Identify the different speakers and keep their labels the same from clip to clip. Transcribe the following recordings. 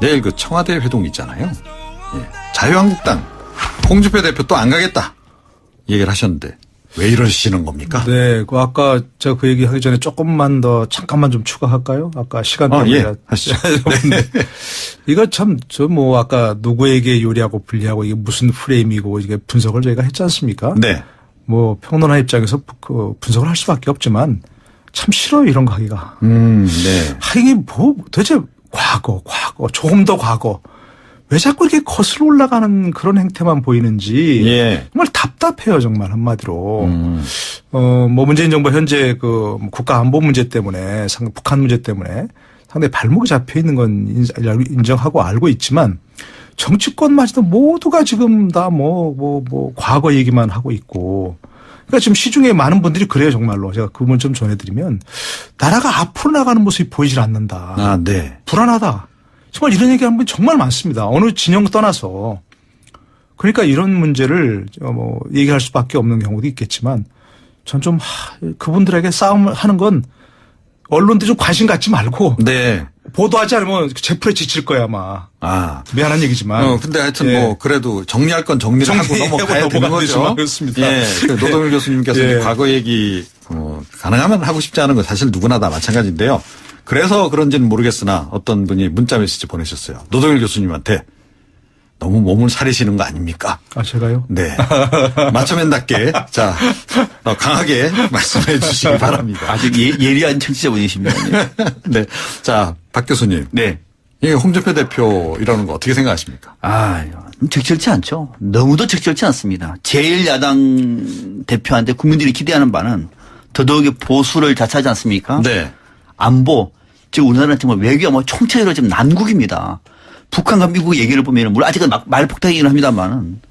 Speaker 1: 내일 그 청와대 회동이 있잖아요. 예. 자유한국당 홍준표 대표 또 안 가겠다 얘기를 하셨는데 왜 이러시는 겁니까?
Speaker 2: 네, 아까 제가 그 얘기 하기 전에 조금만 더 잠깐만 좀 추가할까요? 아까 시간 때문에.
Speaker 1: 예, 하시죠.
Speaker 2: 네. 이거 참, 아까 누구에게 유리하고 불리하고 이게 무슨 프레임이고 이게 분석을 저희가 했지 않습니까?
Speaker 1: 네.
Speaker 2: 뭐 평론가 입장에서 그 분석을 할 수밖에 없지만 참 싫어요, 이런 거 하기가.
Speaker 1: 네.
Speaker 2: 이게 뭐 도대체 과거, 조금 더 과거. 왜 자꾸 이렇게 거슬러 올라가는 그런 행태만 보이는지
Speaker 1: 예.
Speaker 2: 정말 답답해요, 정말 한마디로. 뭐 문재인 정부 현재 그 국가 안보 문제 때문에 북한 문제 때문에 상당히 발목이 잡혀 있는 건 인정하고 알고 있지만 정치권마저도 모두가 지금 다 과거 얘기만 하고 있고. 그러니까 지금 시중에 많은 분들이 그래요, 정말로. 제가 그 부분 좀 전해드리면 나라가 앞으로 나가는 모습이 보이질 않는다.
Speaker 1: 아, 네.
Speaker 2: 불안하다. 정말 이런 얘기하는 분 정말 많습니다. 어느 진영 떠나서. 그러니까 이런 문제를 얘기할 수밖에 없는 경우도 있겠지만 전 좀 그분들에게 싸움을 하는 건 언론들이 좀 관심 갖지 말고
Speaker 1: 네.
Speaker 2: 보도하지 않으면 제풀에 지칠 거야 아마. 미안한 얘기지만.
Speaker 1: 근데 하여튼 뭐 그래도 정리할 건 정리를 하고 넘어가야 되는 거죠.
Speaker 2: 그렇습니다.
Speaker 1: 예. 노동일 교수님께서 과거 얘기 가능하면 하고 싶지 않은 건 사실 누구나 다 마찬가지인데요. 그래서 그런지는 모르겠으나 어떤 분이 문자 메시지 보내셨어요. 노동일 교수님한테 너무 몸을 사리시는 거 아닙니까?
Speaker 2: 제가요?
Speaker 1: 네. 마초맨답게 자 강하게 말씀해 주시기 바랍니다.
Speaker 3: 아주 예리한 청취자분이십니다.
Speaker 1: 네. 자, 박 교수님.
Speaker 3: 네.
Speaker 1: 이게 홍준표 대표 이러는 거 어떻게 생각하십니까?
Speaker 3: 적절치 않죠. 너무도 적절치 않습니다. 제1야당 대표한테 국민들이 기대하는 바는 더더욱이 보수를 자처하지 않습니까?
Speaker 1: 네.
Speaker 3: 안보, 즉 우리나라는 정말 외교가 총체적으로 지금 난국입니다. 북한과 미국 얘기를 보면 물론 아직은 말폭탄 얘기를 합니다만은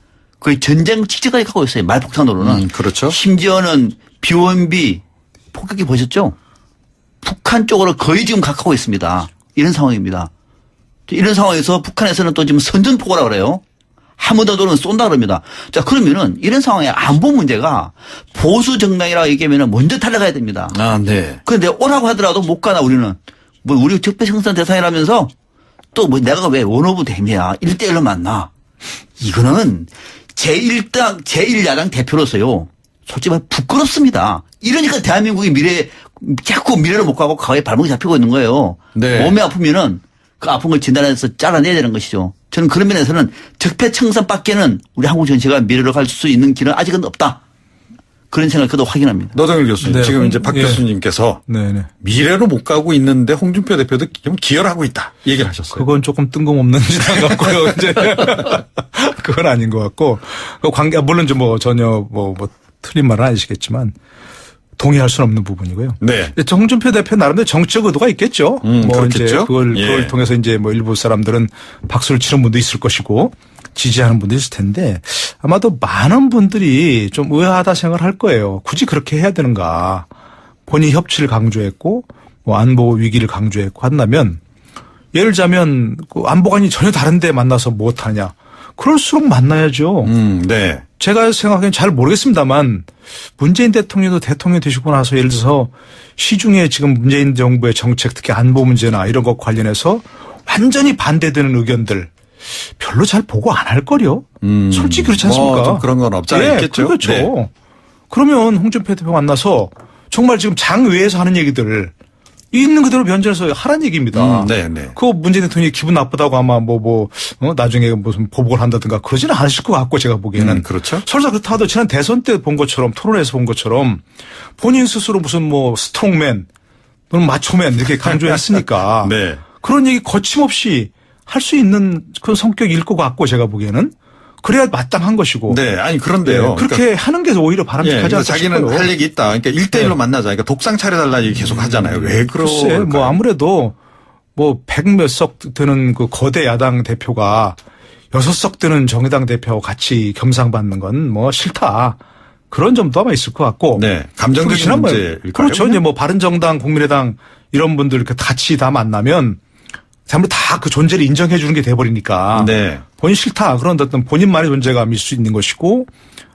Speaker 3: 거의 전쟁 직전까지 가고 있어요. 말폭탄으로는.
Speaker 1: 그렇죠.
Speaker 3: 심지어는 B1B 폭격기 보셨죠? 북한 쪽으로 거의 지금 가까워 있습니다. 이런 상황입니다. 이런 상황에서 북한에서는 또 지금 선전포고라 그래요. 하무다도는 쏜다 그럽니다. 자, 그러면은 이런 상황에 안보 문제가 보수 정당이라고 얘기하면은 먼저 탈락해야 됩니다.
Speaker 1: 네.
Speaker 3: 그런데 오라고 하더라도 못 가나 우리는. 우리 적폐청산 대상이라면서 또 내가 왜 원오브 대미야. 1대1로 만나. 이거는 제1야당 대표로서요. 솔직히 말해 부끄럽습니다. 이러니까 대한민국의 자꾸 미래를 못 가고 과거에 발목이 잡히고 있는 거예요.
Speaker 1: 네.
Speaker 3: 몸이 아프면은 그 아픈 걸 진단해서 잘라내야 되는 것이죠. 저는 그런 면에서는 적폐청산밖에는 우리 한국 정치가 미래로 갈 수 있는 길은 아직은 없다. 그런 생각을 그도 확인합니다.
Speaker 1: 노동일 교수님.
Speaker 2: 네.
Speaker 1: 지금 이제 박 교수님께서 미래로 못 가고 있는데 홍준표 대표도 좀 기여를 하고 있다. 얘기를 하셨어요.
Speaker 2: 그건 조금 뜬금없는 짓한 것 같고요. 이제 그건 아닌 것 같고 그 관계 물론 좀 전혀 틀린 말은 아니시겠지만 동의할 수는 없는 부분이고요.
Speaker 1: 네.
Speaker 2: 홍준표 대표 나름대로 정치적 의도가 있겠죠.
Speaker 1: 그렇겠죠.
Speaker 2: 이제 그걸 통해서 이제 일부 사람들은 박수를 치는 분도 있을 것이고 지지하는 분도 있을 텐데 아마도 많은 분들이 좀 의아하다 생각을 할 거예요. 굳이 그렇게 해야 되는가. 본인이 협치를 강조했고 안보 위기를 강조했고 한다면 예를 들자면 그 안보관이 전혀 다른데 만나서 못하냐. 그럴수록 만나야죠.
Speaker 1: 네.
Speaker 2: 제가 생각하기엔 잘 모르겠습니다만 문재인 대통령도 대통령 되시고 나서 예를 들어서 시중에 지금 문재인 정부의 정책 특히 안보 문제나 이런 것 관련해서 완전히 반대되는 의견들 별로 잘 보고 안 할 거려. 솔직히 그렇지 않습니까?
Speaker 1: 좀 그런 건 없지 않아 있겠죠.
Speaker 2: 그렇죠.
Speaker 1: 네.
Speaker 2: 그러면 홍준표 대표 만나서 정말 지금 장외에서 하는 얘기들 있는 그대로 변절해서 하라는 얘기입니다.
Speaker 1: 네.
Speaker 2: 그 문재인 대통령이 기분 나쁘다고 아마 나중에 무슨 보복을 한다든가 그러지는 않으실 것 같고 제가 보기에는.
Speaker 1: 그렇죠.
Speaker 2: 설사 그렇다 하도 지난 대선 때 본 것처럼 토론에서 본 것처럼 본인 스스로 무슨 스트롱맨 또는 마초맨 이렇게 강조했으니까.
Speaker 1: 네.
Speaker 2: 그런 얘기 거침없이 할 수 있는 그런 성격일 것 같고 제가 보기에는. 그래야 마땅한 것이고.
Speaker 1: 네. 아니 그런데요.
Speaker 2: 네. 그렇게 그러니까 하는 게 오히려 바람직하지 않을까
Speaker 1: 자기는
Speaker 2: 싶어요.
Speaker 1: 할 얘기 있다. 그러니까 1대1로 만나자. 그러니까 독상 차려달라 얘기 계속 하잖아요. 왜
Speaker 2: 글쎄, 아무래도 100몇 석 되는 그 거대 야당 대표가 6석 되는 정의당 대표하고 같이 겸상받는 건 싫다. 그런 점도 아마 있을 것 같고.
Speaker 1: 네. 감정적인 문제일까요?
Speaker 2: 그렇죠. 이제 바른정당, 국민의당 이런 분들 이렇게 같이 다 만나면 전부 다 그 존재를 인정해 주는 게 돼버리니까.
Speaker 1: 네.
Speaker 2: 본인 싫다. 그런 어떤 본인만의 존재감일 수 있는 것이고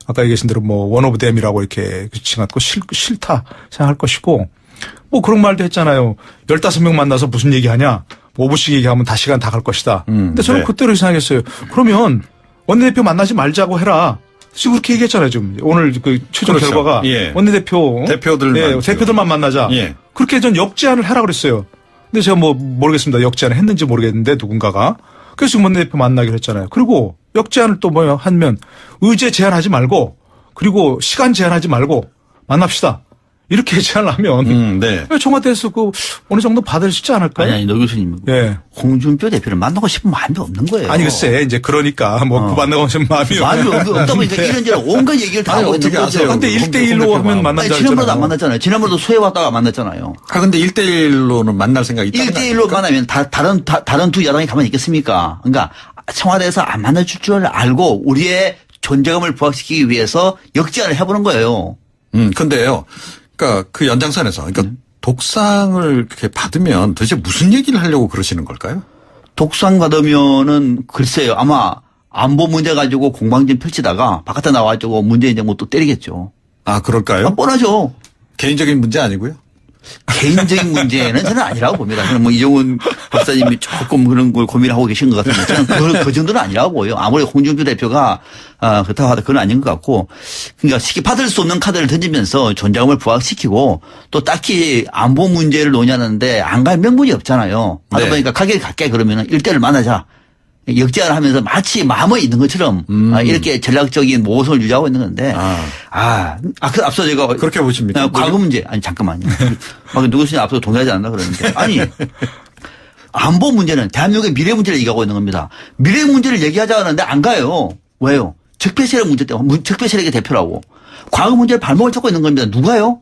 Speaker 2: 아까 얘기하신 대로 원 오브 댐이라고 이렇게 칭하고 싫다 생각할 것이고 그런 말도 했잖아요. 15명 만나서 무슨 얘기하냐. 5분씩 얘기하면 다 시간 다 갈 것이다. 근데 저는
Speaker 1: 네.
Speaker 2: 그때로 생각했어요. 그러면 원내대표 만나지 말자고 해라. 지금 그렇게 얘기했잖아요. 지금 오늘 그 최종
Speaker 1: 그렇죠.
Speaker 2: 결과가
Speaker 1: 예.
Speaker 2: 원내대표
Speaker 1: 대표들만
Speaker 2: 대표들만 만나자.
Speaker 1: 예.
Speaker 2: 그렇게 전 역제안을 하라 그랬어요. 근데 제가 뭐 모르겠습니다. 역제안을 했는지 모르겠는데 누군가가 그래서 지금 원내대표 만나기로 했잖아요. 그리고 역제안을 또 뭐 하면 의제 제한하지 말고 그리고 시간 제한하지 말고 만납시다. 이렇게 제안을 하면
Speaker 1: 네.
Speaker 2: 청와대에서 그 어느 정도 받을 수 있지 않을까요?
Speaker 3: 아니, 노 교수님.
Speaker 2: 예.
Speaker 3: 홍준표 대표를 만나고 싶은 마음이 없는 거예요.
Speaker 2: 아니 글쎄 이제 그러니까 뭐 만나고 싶은 마음이
Speaker 3: 마음이 없다 보니까 이런저런 온갖 얘기를 다
Speaker 1: 아니,
Speaker 3: 하고 있는
Speaker 1: 어떻게
Speaker 3: 거죠.
Speaker 1: 아세요?
Speaker 2: 근데 1대1로 하면 만난다
Speaker 3: 아니, 지난번도 안
Speaker 2: 했잖아요.
Speaker 3: 만났잖아요. 지난번도 수해 왔다가 안 만났잖아요.
Speaker 1: 아, 근데 1대1로는 만날 생각이 있다는 거
Speaker 3: 1대1로
Speaker 1: 아닙니까?
Speaker 3: 만나면 다른 두 야당이 가만히 있겠습니까? 그러니까 청와대에서 안 만나줄 줄 알고 우리의 존재감을 부각시키기 위해서 역제안을 해보는 거예요.
Speaker 1: 근데요. 그러니까 그 연장선에서 그러니까 독상을 이렇게 받으면 도대체 무슨 얘기를 하려고 그러시는 걸까요?
Speaker 3: 독상 받으면은 글쎄요. 아마 안보 문제 가지고 공방전 펼치다가 바깥에 나와가지고 문재인 정부 또 때리겠죠.
Speaker 1: 아, 그럴까요?
Speaker 3: 뻔하죠.
Speaker 1: 개인적인 문제 아니고요?
Speaker 3: 개인적인 문제는 저는 아니라고 봅니다. 저는 뭐 이종훈 박사님이 조금 그런 걸 고민하고 계신 것 같은데 저는 그 정도는 아니라고 보여요. 아무리 홍준표 대표가 그렇다고 하다 그건 아닌 것 같고 그러니까 쉽게 받을 수 없는 카드를 던지면서 존재감을 부각시키고 또 딱히 안보 문제를 논의하는데 안 갈 명분이 없잖아요. 하다
Speaker 1: 네.
Speaker 3: 보니까 가게 갈게 그러면 일대를 만나자. 역제안을 하면서 마치 마음에 있는 것처럼 이렇게 전략적인 모성을 유지하고 있는 건데 그 앞서 제가
Speaker 1: 그렇게 보십니까?
Speaker 3: 과거 문제 아니 잠깐만요. 누구시냐 앞서 동의하지 않나 그러는데 아니 안보 문제는 대한민국의 미래 문제를 얘기하고 있는 겁니다. 미래 문제를 얘기하자 하는데 안 가요. 왜요? 적폐 세력 문제 때문에 적폐 세력의 대표라고 과거 문제를 발목을 잡고 있는 겁니다. 누가요?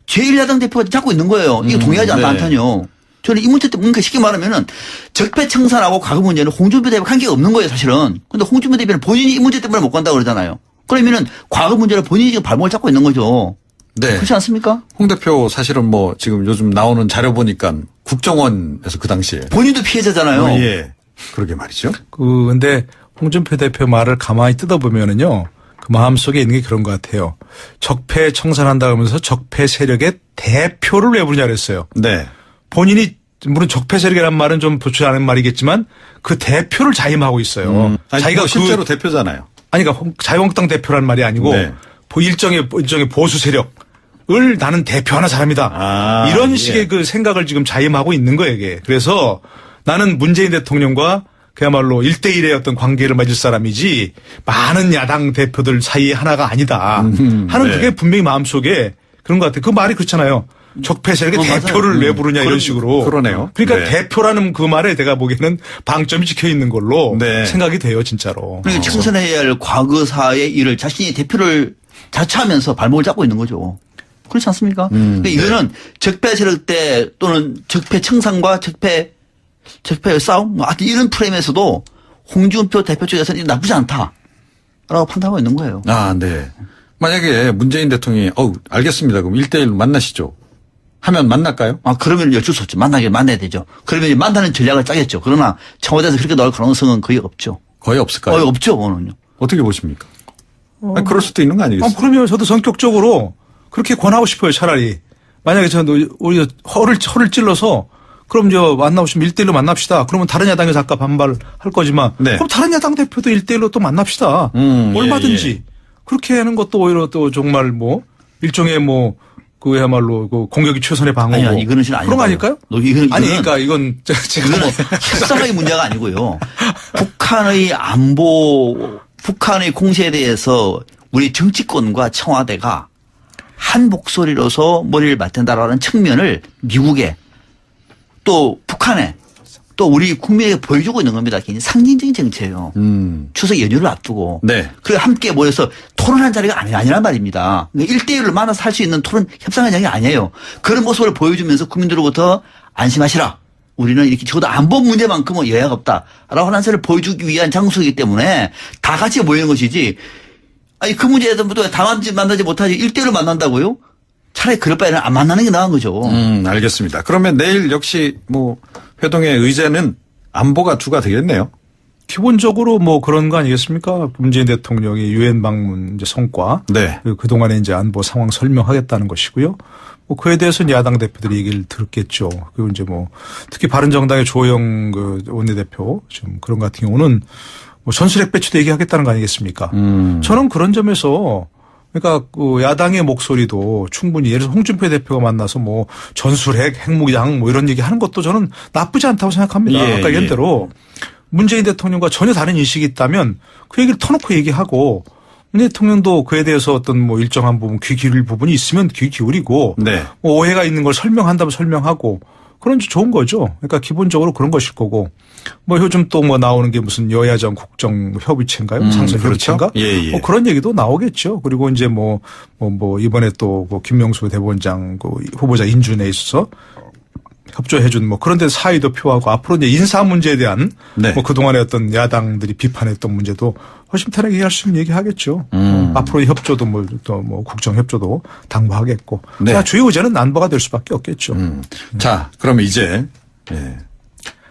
Speaker 3: 제1야당 대표가 잡고 있는 거예요. 이거 동의하지
Speaker 1: 네.
Speaker 3: 않다니요. 저는 이 문제 때문에 쉽게 말하면은 적폐 청산하고 과거 문제는 홍준표 대표 관계가 없는 거예요, 사실은. 근데 홍준표 대표는 본인이 이 문제 때문에 못 간다고 그러잖아요. 그러면은 과거 문제를 본인이 지금 발목을 잡고 있는 거죠.
Speaker 1: 네.
Speaker 3: 그렇지 않습니까?
Speaker 1: 홍 대표 사실은 뭐 지금 요즘 나오는 자료 보니까 국정원에서 그 당시에.
Speaker 3: 본인도 피해자잖아요.
Speaker 1: 예. 그러게 말이죠.
Speaker 2: 근데 홍준표 대표 말을 가만히 뜯어보면은요. 그 마음속에 있는 게 그런 것 같아요. 적폐 청산한다 하면서 적폐 세력의 대표를 왜 부르냐 그랬어요.
Speaker 1: 네.
Speaker 2: 본인이 물론 적폐 세력이라는 말은 좀 부추지 않은 말이겠지만 그 대표를 자임하고 있어요.
Speaker 1: 아니,
Speaker 2: 자기가
Speaker 1: 뭐 실제로 대표잖아요.
Speaker 2: 아니 그러니까 자유한국당 대표라는 말이 아니고
Speaker 1: 네.
Speaker 2: 일종의 보수 세력을 나는 대표하는 사람이다. 이런
Speaker 1: 예.
Speaker 2: 식의 그 생각을 지금 자임하고 있는 거예요, 이게. 그래서 나는 문재인 대통령과 그야말로 1대1의 어떤 관계를 맺을 사람이지 많은 야당 대표들 사이에 하나가 아니다. 하는
Speaker 1: 네.
Speaker 2: 그게 분명히 마음속에 그런 것 같아요. 그 말이 그렇잖아요. 적폐 세력의 대표를
Speaker 3: 맞아요.
Speaker 2: 왜 부르냐 이런 식으로.
Speaker 1: 그러네요.
Speaker 2: 그러니까
Speaker 1: 네.
Speaker 2: 대표라는 그 말에 내가 보기에는 방점이 찍혀 있는 걸로
Speaker 1: 네.
Speaker 2: 생각이 돼요, 진짜로.
Speaker 3: 그러니까 청산해야 할 과거사의 일을 자신이 대표를 자처하면서 발목을 잡고 있는 거죠. 그렇지 않습니까? 그러니까 이거는 적폐 세력 때 또는 적폐 청산과 적폐 싸움 뭐 하여튼 이런 프레임에서도 홍준표 대표 쪽에서는 나쁘지 않다라고 판단하고 있는 거예요.
Speaker 1: 아, 네. 만약에 문재인 대통령이 알겠습니다. 그럼 1대1로 만나시죠. 하면 만날까요?
Speaker 3: 그러면 어쩔 수 없죠. 만나야 되죠. 그러면 이제 만나는 전략을 짜겠죠. 그러나 청와대에서 그렇게 나올 가능성은 거의 없죠.
Speaker 1: 거의 없을까요?
Speaker 3: 거의 없죠, 그거는요.
Speaker 1: 어떻게 보십니까? 아니, 그럴 수도 있는 거 아니겠어요?
Speaker 2: 그러면 저도 성격적으로 그렇게 권하고 싶어요, 차라리. 만약에 저는 우리 허를 찔러서 그럼 만나고 싶으면 1대1로 만납시다. 그러면 다른 야당에서 아까 반발할 거지만
Speaker 1: 네.
Speaker 2: 그럼 다른 야당 대표도 1대1로 또 만납시다. 얼마든지.
Speaker 1: 예.
Speaker 2: 그렇게 하는 것도 오히려 또 정말 일종의 그야말로 공격이 최선의 방어고.
Speaker 3: 아니, 이거는 실은
Speaker 2: 그런 거 아닐까요?
Speaker 3: 이거는
Speaker 2: 그러니까 이건 제가
Speaker 3: 이거는 협상의 문제가 아니고요. 북한의 공세에 대해서 우리 정치권과 청와대가 한 목소리로서 머리를 맞댄다라는 측면을 미국에 또 북한에 또 우리 국민에게 보여주고 있는 겁니다. 굉장히 상징적인 정치예요. 추석 연휴를 앞두고.
Speaker 1: 네.
Speaker 3: 그리고 함께 모여서 토론한 자리가 아니란 말입니다. 1대1을 만나서 할 수 있는 토론, 협상의 자리가 아니에요. 그런 모습을 보여주면서 국민들로부터 안심하시라. 우리는 이렇게 적어도 안보 문제만큼은 여야가 없다라고 하는 사실을 보여주기 위한 장소이기 때문에 다 같이 모이는 것이지. 아니 그 문제에서 다 만나지 못하지 1대1로 만난다고요? 차라리 그럴 바에는 안 만나는 게 나은 거죠.
Speaker 1: 알겠습니다. 그러면 내일 역시 회동의 의제는 안보가 주가 되겠네요.
Speaker 2: 기본적으로 뭐 그런 거 아니겠습니까? 문재인 대통령이 유엔 방문 이제 성과,
Speaker 1: 네.
Speaker 2: 그리고 그동안에 이제 안보 상황 설명하겠다는 것이고요. 뭐 그에 대해서는 야당 대표들이 얘기를 들었겠죠. 그리고 이제 뭐 특히 바른정당의 조영 그 원내대표 지금 그런 같은 경우는 뭐 전술핵 배치도 얘기하겠다는 거 아니겠습니까? 저는 그런 점에서 그러니까 그 야당의 목소리도 충분히 예를 들어서 홍준표 대표가 만나서 뭐 전술핵, 핵무장 뭐 이런 얘기 하는 것도 저는 나쁘지 않다고 생각합니다.
Speaker 1: 예,
Speaker 2: 아까 얘기한 대로 문재인 대통령과 전혀 다른 인식이 있다면 그 얘기를 터놓고 얘기하고 문재인 대통령도 그에 대해서 어떤 뭐 일정한 부분 귀 기울일 부분이 있으면 귀 기울이고
Speaker 1: 네.
Speaker 2: 뭐 오해가 있는 걸 설명한다면 설명하고 그런 게 좋은 거죠. 그러니까 기본적으로 그런 것일 거고 뭐 요즘 또 뭐 나오는 게 무슨 여야정 국정 협의체인가요? 상설
Speaker 1: 그렇죠.
Speaker 2: 협의체인가?
Speaker 1: 예, 예.
Speaker 2: 뭐 그런 얘기도 나오겠죠. 그리고 이제 뭐 이번에 또 그 김명수 대법원장 그 후보자 인준에 있어서 협조해준 뭐 그런 데 사의도 표하고 앞으로 이제 인사 문제에 대한
Speaker 1: 네.
Speaker 2: 뭐 그동안에 어떤 야당들이 비판했던 문제도 허심탄회하게 얘기할 수 있는 얘기하겠죠. 앞으로의 협조도 뭐 또 뭐 국정 협조도 당부하겠고.
Speaker 1: 네.
Speaker 2: 자, 주요 의제는 안보가 될 수밖에 없겠죠.
Speaker 1: 자, 그러면 이제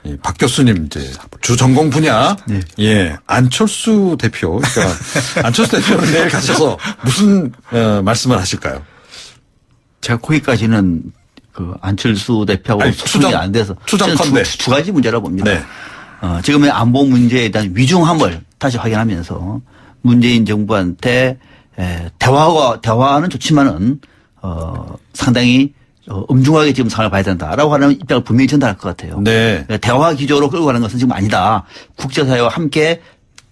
Speaker 1: 이 박 교수님 이제 주 전공 분야 예 안철수 대표 그러니까 안철수 대표는 내일 가셔서 무슨 말씀을 하실까요?
Speaker 3: 제가 거기까지는 그 안철수 대표하고
Speaker 1: 아니,
Speaker 3: 소통이 안 돼서
Speaker 1: 추정컨대
Speaker 3: 두 가지 문제라고 봅니다.
Speaker 1: 네.
Speaker 3: 지금의 안보 문제에 대한 위중함을 다시 확인하면서 문재인 정부한테 대화는 좋지만은 상당히 엄중하게 지금 상황을 봐야 된다라고 하는 입장을 분명히 전달할 것 같아요.
Speaker 1: 네.
Speaker 3: 대화 기조로 끌고 가는 것은 지금 아니다. 국제사회와 함께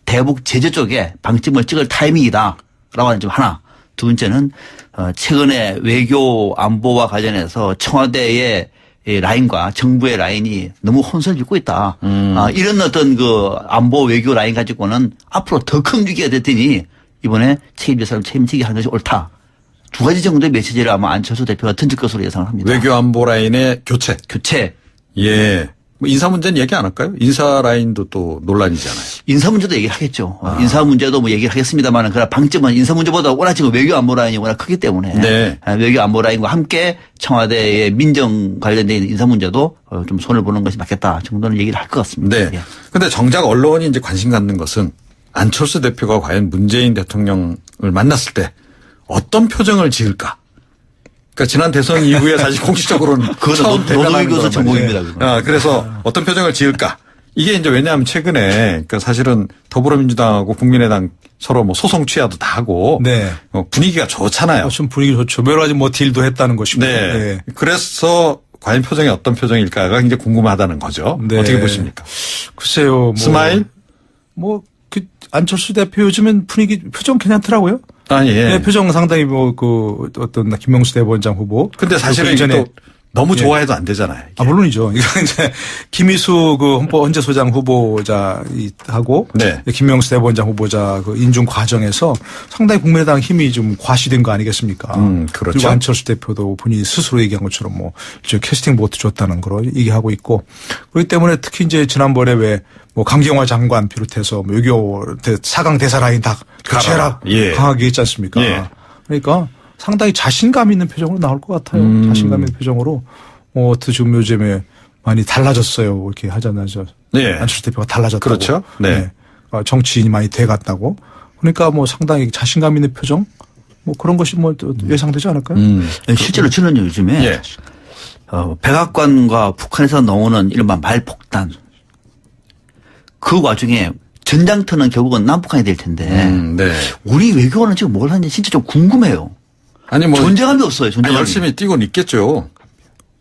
Speaker 3: 대북 제재 쪽에 방침을 찍을 타이밍이다라고 하는 점 하나. 두 번째는 최근에 외교 안보와 관련해서 청와대의 라인과 정부의 라인이 너무 혼선을 빚고 있다. 이런 어떤 그 안보 외교 라인 가지고는 앞으로 더 큰 위기가 됐더니 이번에 책임질 사람 책임지게 하는 것이 옳다. 두 가지 정도의 메시지를 아마 안철수 대표가 던질 것으로 예상을 합니다.
Speaker 1: 외교 안보 라인의 교체. 예. 뭐 인사 문제는 얘기 안 할까요? 인사 라인도 또 논란이잖아요.
Speaker 3: 인사 문제도 얘기하겠죠. 인사 문제도 뭐 얘기를 하겠습니다만 그러나 방점은 인사 문제보다 워낙 지금 외교 안보 라인이 워낙 크기 때문에
Speaker 1: 네.
Speaker 3: 외교 안보 라인과 함께 청와대의 민정 관련된 인사 문제도 좀 손을 보는 것이 맞겠다 정도는 얘기를 할 것 같습니다.
Speaker 1: 네. 그런데 정작 언론이 이제 관심 갖는 것은 안철수 대표가 과연 문재인 대통령을 만났을 때 어떤 표정을 지을까? 그러니까 지난 대선 이후에 사실 공식적으로는 처음
Speaker 3: 노동희 교수 전공입니다.
Speaker 1: 그래서 어떤 표정을 지을까? 이게 이제 왜냐하면 최근에 그러니까 사실은 더불어민주당하고 국민의당 서로 뭐 소송 취하도 다 하고
Speaker 2: 네.
Speaker 1: 분위기가 좋잖아요.
Speaker 2: 좀 분위기 좋죠. 여러 가지 뭐 딜도 했다는 것이고.
Speaker 1: 네.
Speaker 2: 네.
Speaker 1: 그래서 과연 표정이 어떤 표정일까가 굉장히 궁금하다는 거죠.
Speaker 2: 네.
Speaker 1: 어떻게 보십니까?
Speaker 2: 글쎄요. 뭐
Speaker 1: 스마일?
Speaker 2: 뭐 그 안철수 대표 요즘엔 분위기 표정 괜찮더라고요.
Speaker 1: 아니, 예.
Speaker 2: 네, 표정 상당히 뭐 어떤 김명수 대법원장 후보.
Speaker 1: 근데 사실은 또 너무 좋아해도 안 되잖아요. 이게.
Speaker 2: 물론이죠. 이거 이제 김희수 그 헌재소장 후보자하고
Speaker 1: 네.
Speaker 2: 김명수 대법원장 후보자 그 인준 과정에서 상당히 국민의당 힘이 좀 과시된 거 아니겠습니까?
Speaker 1: 그렇죠.
Speaker 2: 그리고 안철수 대표도 본인이 스스로 얘기한 것처럼 뭐 캐스팅 보트 줬다는 걸 얘기하고 있고 그렇기 때문에 특히 이제 지난번에 왜 뭐 강경화 장관 비롯해서 뭐 외교 4강 대사 라인 다 교체해라
Speaker 1: 예.
Speaker 2: 강하게 했지 않습니까?
Speaker 1: 예.
Speaker 2: 그러니까 상당히 자신감 있는 표정으로 나올 것 같아요. 자신감 있는 표정으로 어떻게 지금 요즘에 많이 달라졌어요. 이렇게 하잖아요.
Speaker 1: 네.
Speaker 2: 안철수 대표가 달라졌다고.
Speaker 1: 그렇죠. 네.
Speaker 2: 정치인이 많이 돼갔다고. 그러니까 뭐 상당히 자신감 있는 표정 뭐 그런 것이 뭐 예상되지 않을까요?
Speaker 3: 실제로 저는 요즘에
Speaker 1: 예.
Speaker 3: 백악관과 북한에서 나오는 이른바 말폭탄 그 와중에 전장터는 결국은 남북한이 될 텐데
Speaker 1: 네.
Speaker 3: 우리 외교관은 지금 뭘 하는지 진짜 좀 궁금해요.
Speaker 1: 아니 뭐
Speaker 3: 존재감이 없어요. 존재감이.
Speaker 1: 열심히 뛰고는 있겠죠.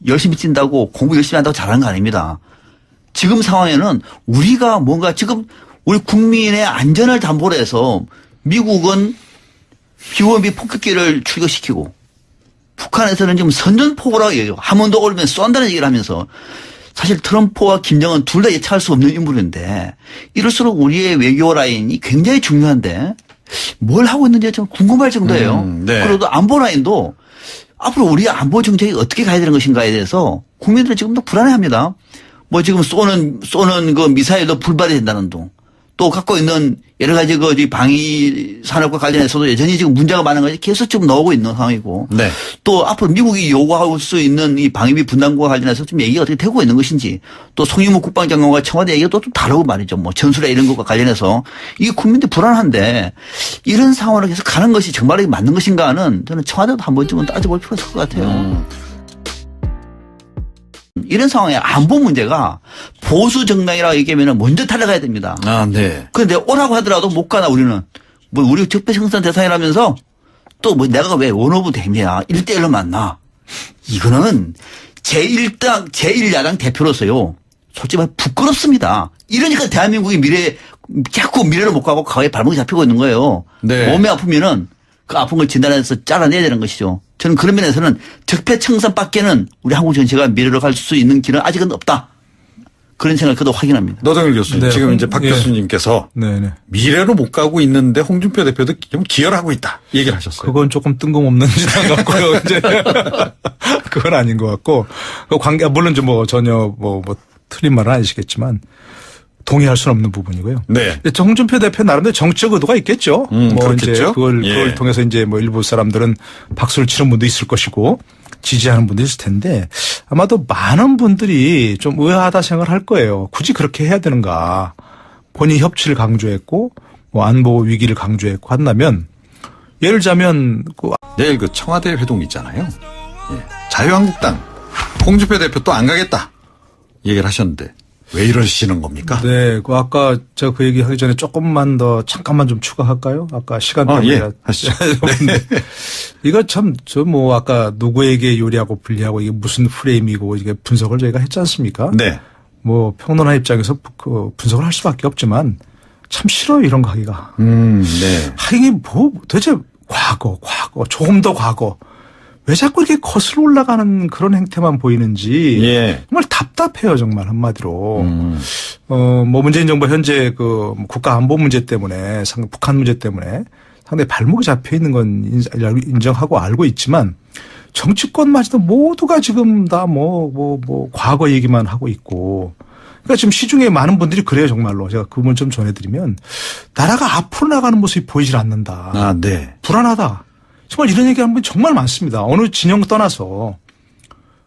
Speaker 3: 열심히 뛴다고 공부 열심히 한다고 잘하는 거 아닙니다. 지금 상황에는 우리가 뭔가 지금 우리 국민의 안전을 담보로 해서 미국은 비원비 폭격기를 출격시키고 북한에서는 지금 선전포고라고 얘기해요. 한 번 더 올리면 쏜다는 얘기를 하면서 사실 트럼프와 김정은 둘 다 예측할 수 없는 인물인데 이럴수록 우리의 외교 라인이 굉장히 중요한데 뭘 하고 있는지 좀 궁금할 정도예요.
Speaker 1: 네.
Speaker 3: 그래도 안보 라인도 앞으로 우리의 안보 정책이 어떻게 가야 되는 것인가에 대해서 국민들은 지금도 불안해합니다. 뭐 지금 쏘는 그 미사일도 불발이 된다는 둥 또 갖고 있는 여러 가지 그 방위 산업과 관련해서도 여전히 지금 문제가 많은 것이 계속 지금 나오고 있는 상황이고
Speaker 1: 네.
Speaker 3: 또 앞으로 미국이 요구할 수 있는 이 방위비 분담과 관련해서 좀 얘기가 어떻게 되고 있는 것인지 또 송영무 국방장관과 청와대 얘기가 또 좀 다르고 말이죠. 뭐 전술에 이런 것과 관련해서 이게 국민들 불안한데 이런 상황으로 계속 가는 것이 정말 맞는 것인가는 저는 청와대도 한 번쯤은 따져볼 필요가 있을 것 같아요. 이런 상황에 안보 문제가 보수 정당이라고 얘기하면 먼저 탈락해야 됩니다.
Speaker 1: 아, 네.
Speaker 3: 그런데 오라고 하더라도 못 가나 우리는. 뭐 우리 적폐청산 대상이라면서 또 뭐 내가 왜 원오브 대미야 1대1로 만나. 이거는 제1당 제1야당 대표로서요. 솔직히 말해 부끄럽습니다. 이러니까 대한민국의 자꾸 미래를 못 가고 과거에 발목이 잡히고 있는 거예요.
Speaker 1: 네.
Speaker 3: 몸이 아프면은 그 아픈 걸 진단해서 잘라내야 되는 것이죠. 저는 그런 면에서는 적폐청산밖에는 우리 한국 전체가 미래로 갈 수 있는 길은 아직은 없다. 그런 생각을 그도 확인합니다.
Speaker 1: 노동일 교수님,
Speaker 2: 네,
Speaker 1: 지금 이제 박
Speaker 2: 예.
Speaker 1: 교수님께서
Speaker 2: 네네.
Speaker 1: 미래로 못 가고 있는데 홍준표 대표도 좀 기여하고 있다. 이 얘기를 하셨어요.
Speaker 2: 그건 조금 뜬금없는 짓인 것 같고요. 이제 그건 아닌 것 같고 그 관계 물론 좀 뭐 전혀 뭐 틀린 말은 아니시겠지만 동의할 수는 없는 부분이고요.
Speaker 1: 네.
Speaker 2: 홍준표 대표 나름대로 정치적 의도가 있겠죠. 뭐 이제
Speaker 1: 그렇겠죠.
Speaker 2: 그걸
Speaker 1: 예.
Speaker 2: 통해서 이제 뭐 일부 사람들은 박수를 치는 분도 있을 것이고 지지하는 분도 있을 텐데 아마도 많은 분들이 좀 의아하다 생각을 할 거예요. 굳이 그렇게 해야 되는가. 본인이 협치를 강조했고 뭐 안보 위기를 강조했고 한다면 예를 들자면
Speaker 1: 내일 그 청와대 회동 있잖아요. 예. 자유한국당 홍준표 대표 또 안 가겠다. 얘기를 하셨는데 왜 이러시는 겁니까?
Speaker 2: 네, 그 아까 제가 그 얘기 하기 전에 조금만 더 잠깐만 좀 추가할까요? 아까 시간 때문에
Speaker 1: 예, 하시죠.
Speaker 2: 네. 이거 참 저 뭐 아까 누구에게 요리하고 불리하고 이게 무슨 프레임이고 이게 분석을 저희가 했지 않습니까?
Speaker 1: 네.
Speaker 2: 뭐 평론가 입장에서 그 분석을 할 수밖에 없지만 참 싫어요 이런 거 하기가.
Speaker 1: 네.
Speaker 2: 이게 뭐 도대체 과거 조금 더 과거. 왜 자꾸 이렇게 거슬러 올라가는 그런 행태만 보이는지
Speaker 1: 예.
Speaker 2: 정말 답답해요 정말 한마디로. 뭐 문재인 정부 현재 그 국가 안보 문제 때문에 북한 문제 때문에 상당히 발목이 잡혀 있는 건 인정하고 알고 있지만 정치권마저도 모두가 지금 다 뭐 과거 얘기만 하고 있고. 그러니까 지금 시중에 많은 분들이 그래요 정말로. 제가 그 부분 좀 전해드리면 나라가 앞으로 나가는 모습이 보이질 않는다.
Speaker 1: 아, 네.
Speaker 2: 불안하다. 정말 이런 얘기하는 분이 정말 많습니다. 어느 진영 떠나서.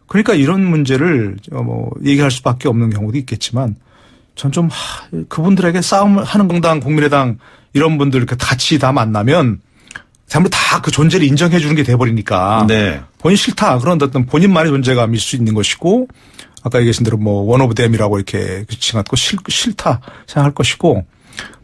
Speaker 2: 그러니까 이런 문제를 뭐 얘기할 수밖에 없는 경우도 있겠지만 전 좀 그분들에게 싸움을 하는 공당, 국민의당 이런 분들 같이 다 만나면 전부 다 그 존재를 인정해 주는 게 돼버리니까.
Speaker 1: 네.
Speaker 2: 본인 싫다. 그런 어떤 본인만의 존재감일 수 있는 것이고 아까 얘기하신 대로 뭐 원 오브 댐이라고 이렇게 칭하고 싫다 생각할 것이고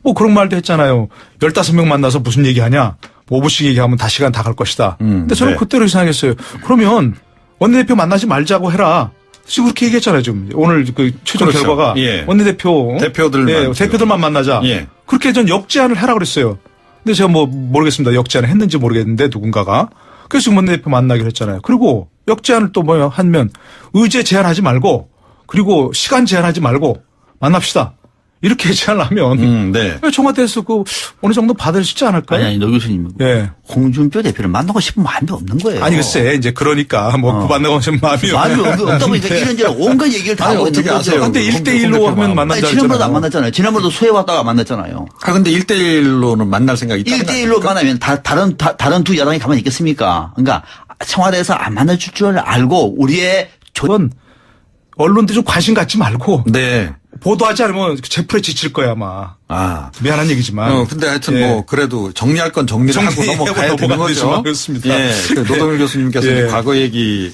Speaker 2: 뭐 그런 말도 했잖아요. 15명 만나서 무슨 얘기하냐. 5분씩 얘기하면 다 시간 다 갈 것이다. 근데 저는
Speaker 1: 네.
Speaker 2: 그때로 생각했어요. 그러면 원내대표 만나지 말자고 해라. 지금 그렇게 얘기했잖아요. 지금 오늘 그 최종
Speaker 1: 그렇죠.
Speaker 2: 결과가
Speaker 1: 예.
Speaker 2: 대표들만
Speaker 1: 예,
Speaker 2: 대표들만 만나자.
Speaker 1: 예.
Speaker 2: 그렇게 전 역제안을 해라 그랬어요. 근데 제가 뭐 모르겠습니다. 역제안을 했는지 모르겠는데 누군가가 그래서 지금 원내대표 만나기로 했잖아요. 그리고 역제안을 또 뭐 하면 의제 제한하지 말고 그리고 시간 제한하지 말고 만납시다. 이렇게 제안을 하면
Speaker 1: 네.
Speaker 2: 청와대에서 그 어느 정도 받을 수 있지 않을까요?
Speaker 3: 아니 노 교수님.
Speaker 2: 예.
Speaker 3: 홍준표 대표를 만나고 싶은 마음이 없는 거예요.
Speaker 2: 아니 글쎄 이제 그러니까 뭐 그 만나고 싶은 마음이
Speaker 3: 마음이 없다 보니까 이런저런 온갖 얘기를 다
Speaker 1: 아니,
Speaker 3: 하고 있는
Speaker 1: 어떻게
Speaker 3: 거죠.
Speaker 1: 아세요?
Speaker 2: 근데
Speaker 1: 홍준표
Speaker 2: 1대1로
Speaker 1: 대표
Speaker 2: 하면
Speaker 1: 마음.
Speaker 2: 만난다
Speaker 3: 아니, 지난번에도 안
Speaker 2: 했잖아요.
Speaker 3: 만났잖아요. 지난번에도 수해 왔다가 만났잖아요.
Speaker 1: 아, 근데 1대1로는 만날 생각이 있다.
Speaker 3: 1대1로 만나면 다른 두 야당이 가만히 있겠습니까? 그러니까 청와대에서 안 만나줄 줄 알고 우리의
Speaker 2: 그건 언론들 좀 관심 갖지 말고
Speaker 1: 네.
Speaker 2: 보도하지 않으면 제풀에 지칠 거야 아마.
Speaker 1: 아.
Speaker 2: 미안한 얘기지만.
Speaker 1: 근데 하여튼
Speaker 2: 예.
Speaker 1: 뭐 그래도 정리할 건 정리를 하고
Speaker 2: 정리하고
Speaker 1: 넘어가야 되는
Speaker 2: 넘어가야
Speaker 1: 거죠.
Speaker 2: 되지만 그렇습니다.
Speaker 1: 예. 그 노동일 교수님께서
Speaker 2: 예.
Speaker 1: 과거 얘기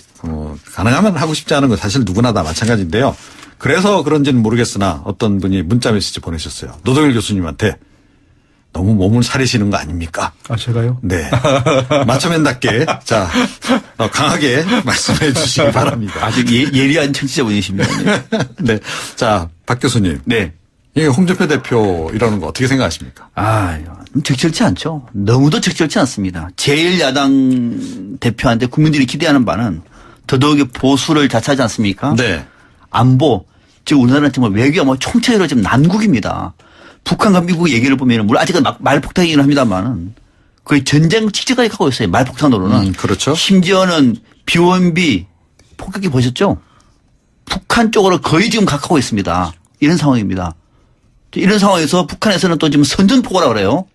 Speaker 1: 가능하면 하고 싶지 않은 건 사실 누구나 다 마찬가지인데요. 그래서 그런지는 모르겠으나 어떤 분이 문자 메시지 보내셨어요. 노동일 교수님한테 너무 몸을 사리시는 거 아닙니까?
Speaker 2: 아 제가요?
Speaker 1: 네. 마초맨답게 자 강하게 말씀해 주시기 바랍니다.
Speaker 3: 아주 예리한 청취자분이십니다.
Speaker 1: 네. 자, 박 교수님.
Speaker 3: 네.
Speaker 1: 이 홍준표 대표 이러는 거 어떻게 생각하십니까?
Speaker 3: 아, 적절치 않죠. 너무도 적절치 않습니다. 제1야당 대표한테 국민들이 기대하는 바는 더더욱이 보수를 자처하지 않습니까?
Speaker 1: 네.
Speaker 3: 안보, 즉 우리나라는 정말 외교 뭐 총체적으로 지금 난국입니다. 북한과 미국 얘기를 보면 물론 아직은 말폭탄이긴 합니다만은 거의 전쟁 직전까지 가고 있어요. 말폭탄으로는.
Speaker 1: 그렇죠.
Speaker 3: 심지어는 B1B 폭격기 보셨죠? 북한 쪽으로 거의 지금 가까워 있습니다. 이런 상황입니다. 이런 상황에서 북한에서는 또 지금 선전포고라 그래요.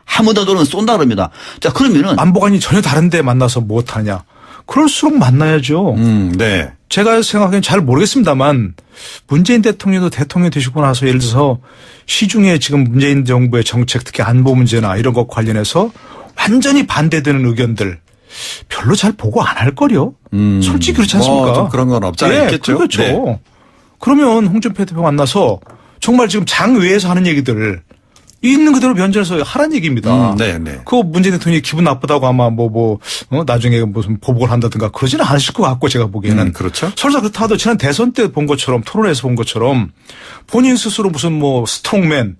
Speaker 3: 한 번 더 들어오면 쏜다 그럽니다. 자, 그러면은
Speaker 2: 안보관이 전혀 다른데 만나서 못하냐. 그럴수록 만나야죠.
Speaker 1: 네.
Speaker 2: 제가 생각하기엔 잘 모르겠습니다만 문재인 대통령도 대통령 되시고 나서 예를 들어서 시중에 지금 문재인 정부의 정책 특히 안보 문제나 이런 것 관련해서 완전히 반대되는 의견들 별로 잘 보고 안 할 거요. 솔직히 그렇지 않습니까?
Speaker 1: 뭐 좀 그런 건 없지 않아 있겠죠.
Speaker 2: 그렇죠.
Speaker 1: 네.
Speaker 2: 그러면 홍준표 대표 만나서 정말 지금 장외에서 하는 얘기들 있는 그대로 변전해서 하라는 얘기입니다.
Speaker 1: 네.
Speaker 2: 그거 문재인 대통령이 기분 나쁘다고 아마 나중에 무슨 보복을 한다든가 그러지는 않으실 것 같고 제가 보기에는.
Speaker 1: 그렇죠.
Speaker 2: 설사 그렇다 하도 지난 대선 때 본 것처럼 토론에서 본 것처럼 본인 스스로 무슨 스트롱맨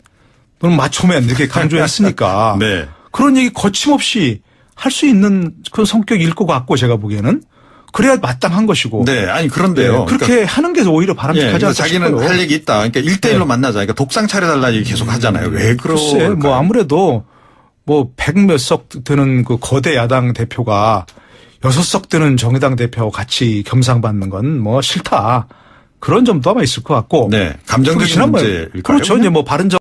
Speaker 2: 또는 마초맨 이렇게 강조했으니까.
Speaker 1: 네.
Speaker 2: 그런 얘기 거침없이 할 수 있는 그런 성격일 것 같고 제가 보기에는. 그래야 마땅한 것이고.
Speaker 1: 네. 아니, 그런데요.
Speaker 2: 그렇게
Speaker 1: 그러니까
Speaker 2: 하는 게 오히려 바람직하지 않을까
Speaker 1: 자기는
Speaker 2: 싶어요.
Speaker 1: 할 얘기 있다. 그러니까 1대1로 만나자. 그러니까 독상 차려달라 얘기 계속 하잖아요. 왜
Speaker 2: 글쎄,
Speaker 1: 그럴까요?
Speaker 2: 아무래도 100몇 석 되는 그 거대 야당 대표가 6석 되는 정의당 대표하고 같이 겸상받는 건 싫다. 그런 점도 아마 있을 것 같고.
Speaker 1: 네. 감정적인
Speaker 2: 지난번에
Speaker 1: 문제일까요?
Speaker 2: 그렇죠. 이제 바른정